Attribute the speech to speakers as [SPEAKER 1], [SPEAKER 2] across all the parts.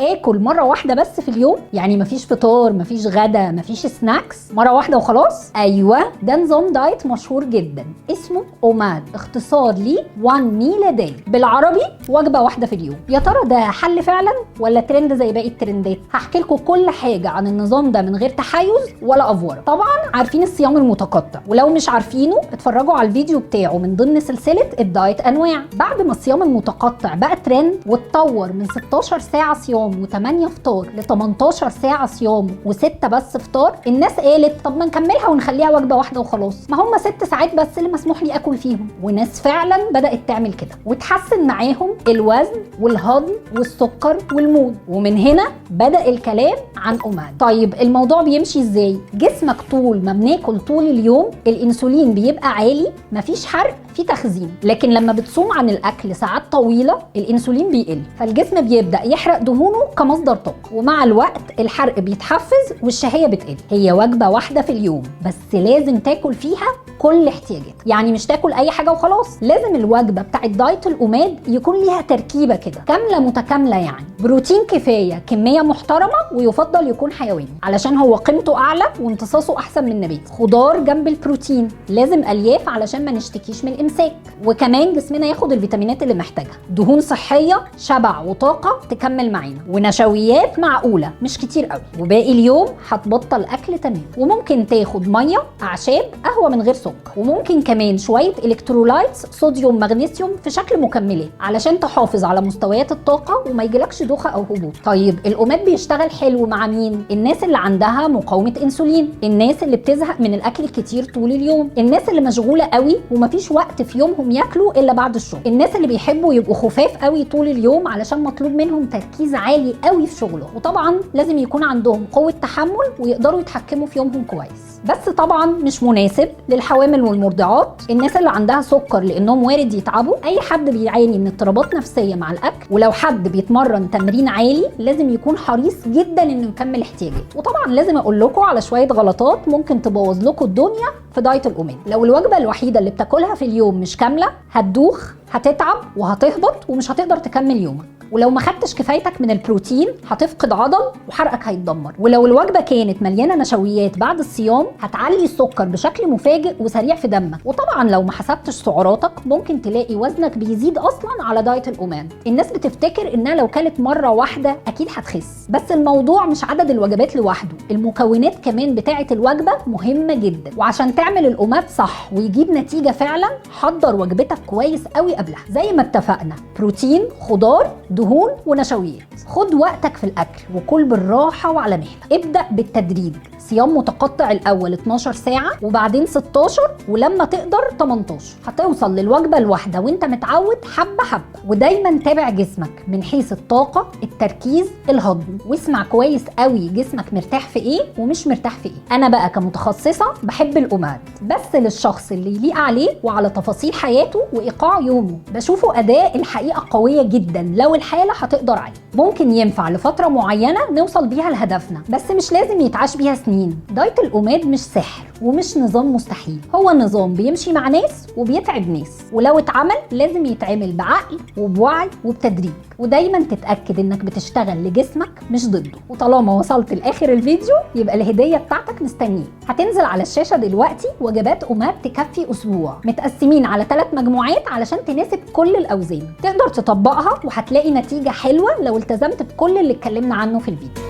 [SPEAKER 1] اكل مره واحده بس في اليوم، يعني مفيش فطار مفيش غدا مفيش سناكس، مره واحده وخلاص. ايوه ده نظام دايت مشهور جدا اسمه اوماد، اختصار ليه 1 ميل ا داي، بالعربي وجبه واحده في اليوم. يا ترى ده حل فعلا ولا ترند زي باقي الترندات؟ هحكي لكم كل حاجه عن النظام ده من غير تحيز ولا افوره. طبعا عارفين الصيام المتقطع، ولو مش عارفينه اتفرجوا على الفيديو بتاعه من ضمن سلسله الدايت انواع. بعد ما الصيام المتقطع بقى ترند واتطور من 16 ساعه صيام و8 فطار ل 18 ساعه صيام و6 بس فطار، الناس قالت طب ما نكملها ونخليها وجبه واحده وخلاص، ما هم 6 ساعات بس اللي مسموح لي اكل فيهم. وناس فعلا بدات تعمل كده وتحسن معاهم الوزن والهضم والسكر والمود، ومن هنا بدا الكلام عن اوماد. طيب الموضوع بيمشي ازاي؟ جسمك طول ما بناكل طول اليوم الانسولين بيبقى عالي، مفيش حرق، في تخزين. لكن لما بتصوم عن الاكل ساعات طويله الانسولين بيقل، فالجسم بيبدا يحرق دهونه كمصدر طاقه، ومع الوقت الحرق بيتحفز والشهيه بتقل. هي وجبه واحده في اليوم بس لازم تاكل فيها كل احتياجاتك، يعني مش تاكل اي حاجه وخلاص. لازم الوجبه بتاعت دايت الاوماد يكون ليها تركيبه كده كامله متكامله، يعني بروتين كفايه كميه محترمه، ويفضل يكون حيواني علشان هو قيمته اعلى وامتصاصه احسن من النباتي. خضار جنب البروتين، لازم الياف علشان ما نشتكيش من الامساك، وكمان جسمنا ياخد الفيتامينات اللي محتاجها. دهون صحيه شبع وطاقه تكمل معانا، ونشويات معقوله مش كتير قوي، وباقي اليوم هتبطل اكل تمام. وممكن تاخد ميه، اعشاب، قهوه من غير سكر، وممكن كمان شويه الكترولايتس صوديوم مغنيسيوم في شكل مكملات علشان تحافظ على مستويات الطاقه وما يجيلكش دوخه او هبوط. طيب الاوماد بيشتغل حلو مع مين؟ الناس اللي عندها مقاومه انسولين، الناس اللي بتزهق من الاكل الكتير طول اليوم، الناس اللي مشغوله قوي ومفيش وقت في يومهم ياكلوا الا بعد الشغل، الناس اللي بيحبوا يبقوا خفاف قوي طول اليوم علشان مطلوب منهم تركيز عالي قوي في شغله، وطبعا لازم يكون عندهم قوه تحمل ويقدروا يتحكموا في يومهم كويس. بس طبعا مش مناسب للحوامل والمرضعات، الناس اللي عندها سكر لانهم وارد يتعبوا، اي حد بيعاني من اضطرابات نفسيه مع الاكل، ولو حد بيتمرن تمرين عالي لازم يكون حريص جدا انه يكمل احتياجاته. وطبعا لازم اقول لكم على شويه غلطات ممكن تبوظ لكم الدنيا في دايت الاوماد. لو الوجبه الوحيده اللي بتاكلها في اليوم مش كامله هتدوخ، هتتعب وهتهبط ومش هتقدر تكمل يومك. ولو ما خدتش كفايتك من البروتين هتفقد عضل وحرقك هيتدمر. ولو الوجبه كانت مليانه نشويات بعد الصيام هتعلي السكر بشكل مفاجئ وسريع في دمك. وطبعا لو ما حسبتش سعراتك ممكن تلاقي وزنك بيزيد اصلا على دايت الاوماد. الناس بتفتكر انها لو كلت مره واحده اكيد هتخس، بس الموضوع مش عدد الوجبات لوحده، المكونات كمان بتاعه الوجبه مهمه جدا. وعشان تعمل الاوماد صح ويجيب نتيجه فعلا حضر وجبتك كويس قوي قبلها، زي ما اتفقنا: بروتين، خضار، دهون ونشويات. خد وقتك في الاكل وكل بالراحه وعلى مهلك. ابدا بالتدريج، صيام متقطع الاول 12 ساعه وبعدين 16، ولما تقدر 18. هتوصل للوجبه الواحده وانت متعود حبه حبه. ودايما تابع جسمك من حيث الطاقه، التركيز، الهضم، واسمع كويس قوي جسمك مرتاح في ايه ومش مرتاح في ايه. انا بقى كمتخصصه بحب الاوماد بس للشخص اللي يليق عليه وعلى تفاصيل حياته وايقاع يومه. بشوفه اداء الحقيقه قويه جدا لو الحاله هتقدر عليه. ممكن ينفع لفتره معينه نوصل بيها لهدفنا، بس مش لازم يتعاش بيها سنين. دايت الاوماد مش سحر ومش نظام مستحيل، هو نظام بيمشي مع ناس وبيتعب ناس، ولو اتعمل لازم يتعمل بعقل وبوعي وبتدريج. ودايما تتاكد انك بتشتغل لجسمك مش ضده. وطالما وصلت لاخر الفيديو يبقى الهديه بتاعتك مستنيه. هتنزل على الشاشه دلوقتي وجبات اوماد تكفي اسبوع، متقسمين على 3 مجموعات علشان تناسب كل الاوزان. تقدر تطبقها وهتلاقي نتيجه حلوه لو التزمت بكل اللي اتكلمنا عنه في الفيديو.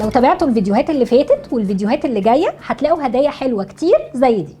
[SPEAKER 1] لو تابعتوا الفيديوهات اللي فاتت والفيديوهات اللي جايه هتلاقوا هدايا حلوه كتير زي دي.